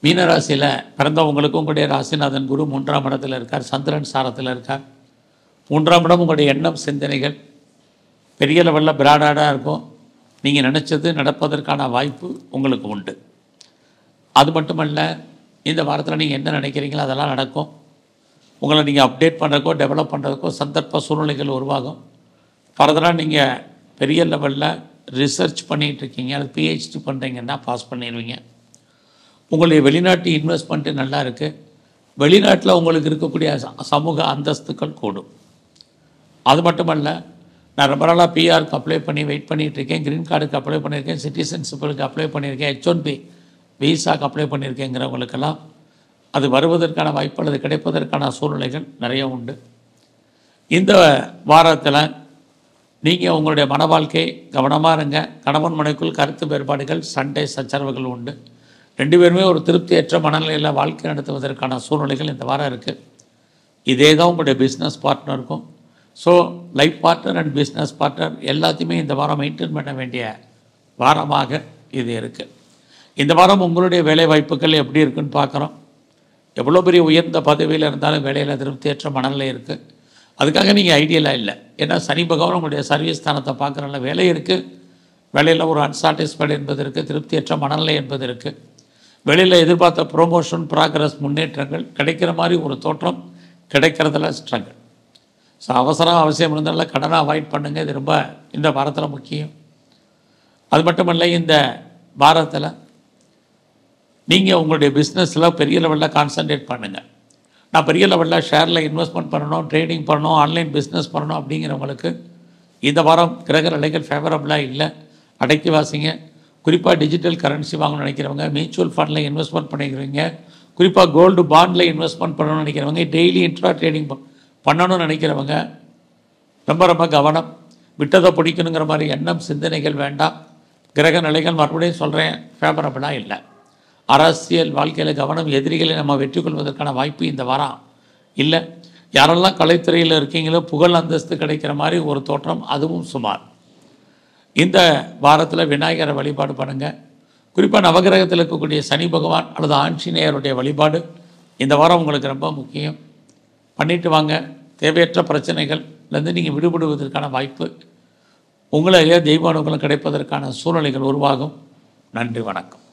மீனராசியில் பிறந்தவங்களுக்கும் உங்களுடைய ராசிநாதன் குரு 3ஆம் இடத்தில் இருக்கார், சந்திரன் சாரத்தில் இருக்கார். 3ஆம் இடம் உங்களுடைய எண்ணம் சிந்தனைகள் பெரிய லெவலில் பிராடாக இருக்கும். நீங்கள் நினச்சது நடப்பதற்கான வாய்ப்பு உங்களுக்கு உண்டு. அது மட்டுமல்ல, இந்த வாரத்தில் நீங்கள் என்ன நினைக்கிறீங்களோ அதெல்லாம் நடக்கும். உங்களை நீங்கள் அப்டேட் பண்ணுறதுக்கோ டெவலப் பண்ணுறதுக்கோ சந்தர்ப்ப சூழ்நிலைகள் உருவாகும். ஃபர்தராக நீங்கள் பெரிய லெவலில் ரிசர்ச் பண்ணிகிட்ருக்கீங்க, அது பிஹெச்டி பண்ணுறீங்கன்னா பாஸ் பண்ணிடுவீங்க. உங்களுடைய வெளிநாட்டு இன்வெஸ்ட்மெண்ட்டு நல்லா இருக்குது. வெளிநாட்டில் உங்களுக்கு இருக்கக்கூடிய சமூக அந்தஸ்துக்கள் கூடும். அது மட்டுமல்ல, நான் ரொம்ப நாளாக பிஆருக்கு அப்ளை பண்ணி வெயிட் பண்ணிகிட்ருக்கேன், க்ரீன் கார்டுக்கு அப்ளை பண்ணியிருக்கேன், சிட்டிசன்ஷிப்புக்கு அப்ளை பண்ணியிருக்கேன், H1B விசாக்கு அப்ளை பண்ணியிருக்கேங்கிறவங்களுக்கெல்லாம் அது வருவதற்கான வாய்ப்பு அல்லது கிடைப்பதற்கான சூழ்நிலைகள் நிறைய உண்டு. இந்த வாரத்தில் நீங்கள் உங்களுடைய மன வாழ்க்கை கவனமாக இருங்க. கணவன் மனைக்குள் கருத்து வேறுபாடுகள், சண்டை சச்சரவுகள் உண்டு. 2 பேருமே ஒரு திருப்தியற்ற மனநிலையில் வாழ்க்கை நடத்துவதற்கான சூழ்நிலைகள் இந்த வாரம் இருக்குது. இதே தான் உங்களுடைய பிஸ்னஸ் பார்ட்னருக்கும். So life partner and business partner எல்லாத்தையுமே இந்த வாரம் மெயின்டைன் பண்ண வேண்டிய வாரமாக இது இருக்குது. இந்த வாரம் உங்களுடைய வேலை வாய்ப்புகள் எப்படி இருக்குன்னு பார்க்குறோம். எவ்வளோ பெரிய உயர்ந்த பதவியில் இருந்தாலும் வேலையில் திருப்தியற்ற மனநிலை இருக்குது. அதுக்காக நீங்கள் ஐடியலாக இல்லை. ஏன்னா சனி பகவான் உங்களுடைய சர்வீஸ் ஸ்தானத்தை பார்க்குறனால வேலை இருக்குது, வேலையில் ஒரு அன்சாட்டிஸ்ஃபைடு என்பது இருக்குது, திருப்தியற்ற மனநிலை என்பது இருக்குது. வெளியில் எதிர்பார்த்த ப்ரொமோஷன், ப்ராக்ரஸ், முன்னேற்றங்கள் கிடைக்கிற மாதிரி ஒரு தோற்றம், கிடைக்கிறதுல ஸ்ட்ரகிள். ஸோ அவசியம் இருந்தாலும் கடனை அவாய்ட் பண்ணுங்கள். இது ரொம்ப இந்த வாரத்தில் முக்கியம். அது மட்டுமல்ல, இந்த வாரத்தில் நீங்கள் உங்களுடைய பிஸ்னஸில் பெரிய லெவலில் கான்சன்ட்ரேட் பண்ணுங்கள். நான் பெரிய லெவலில் ஷேரில் இன்வெஸ்ட்மெண்ட் பண்ணணும், ட்ரேடிங் பண்ணணும், ஆன்லைன் பிஸ்னஸ் பண்ணணும் அப்படிங்கிறவங்களுக்கு இந்த வாரம் கிரக நிலைகள் ஃபேவரபுளாக இல்லை. அடக்கி வாசிங்க. குறிப்பாக டிஜிட்டல் கரன்சி வாங்கணும்னு நினைக்கிறவங்க, மியூச்சுவல் ஃபண்டில் இன்வெஸ்ட்மெண்ட் பண்ணிக்கிறவங்க, குறிப்பாக கோல்டு பாண்டில் இன்வெஸ்ட்மெண்ட் பண்ணணும்னு நினைக்கிறவங்க, டெய்லி இன்ட்ரா ட்ரேடிங் பண்ணணும்னு நினைக்கிறவங்க ரொம்ப கவனம். விட்டதை பிடிக்கணுங்கிற மாதிரி எண்ணம் சிந்தனைகள் வேண்டாம். கிரக நிலைகள் மறுபடியும் சொல்கிறேன் ஃபேவரபுளாக இல்லை. அரசியல் வாழ்க்கையில் கவனம். எதிரிகளை நம்ம வெற்றி கொள்வதற்கான வாய்ப்பு இந்த வாரம் இல்லை. யாரெல்லாம் கலைத்துறையில் இருக்கீங்களோ புகழ் அந்தஸ்து கிடைக்கிற மாதிரி ஒரு தோற்றம், அதுவும் சுமார். இந்த வாரத்தில் விநாயகரை வழிபாடு பண்ணுங்கள். குறிப்பாக நவகிரகத்தில் இருக்கக்கூடிய சனி பகவான் அல்லது ஆஞ்சநேயருடைய வழிபாடு இந்த வாரம் உங்களுக்கு ரொம்ப முக்கியம். பண்ணிட்டு வாங்க. தேவையற்ற பிரச்சனைகள்லேருந்து நீங்கள் விடுபடுவதற்கான வாய்ப்பு, உங்களையே தெய்வ அனுகூலம் கிடைப்பதற்கான சூழ்நிலைகள் உருவாகும். நன்றி, வணக்கம்.